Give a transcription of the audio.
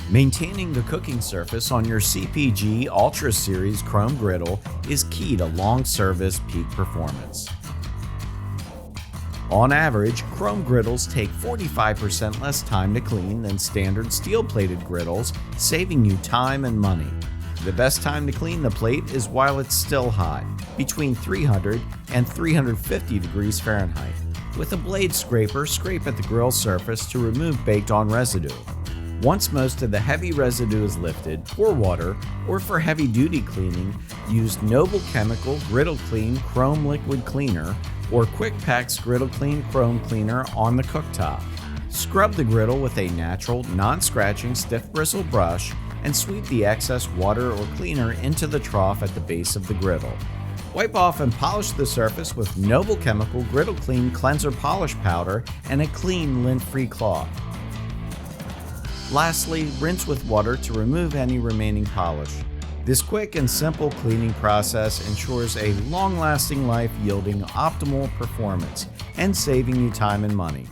Maintaining the cooking surface on your CPG Ultra Series chrome griddle is key to long service peak performance. On average, chrome griddles take 45% less time to clean than standard steel-plated griddles, saving you time and money. The best time to clean the plate is while it's still hot, between 300 and 350 degrees Fahrenheit. With a blade scraper, scrape at the grill surface to remove baked-on residue. Once most of the heavy residue is lifted, pour water, or for heavy-duty cleaning, use Noble Chemical Griddle Kleen Chrome Liquid Cleaner or QuikPacks Griddle Kleen Chrome Cleaner on the cooktop. Scrub the griddle with a natural, non-scratching stiff bristle brush and sweep the excess water or cleaner into the trough at the base of the griddle. Wipe off and polish the surface with Noble Chemical Griddle Kleen Cleanser Polish Powder and a clean lint-free cloth. Lastly, rinse with water to remove any remaining polish. This quick and simple cleaning process ensures a long-lasting life, yielding optimal performance and saving you time and money.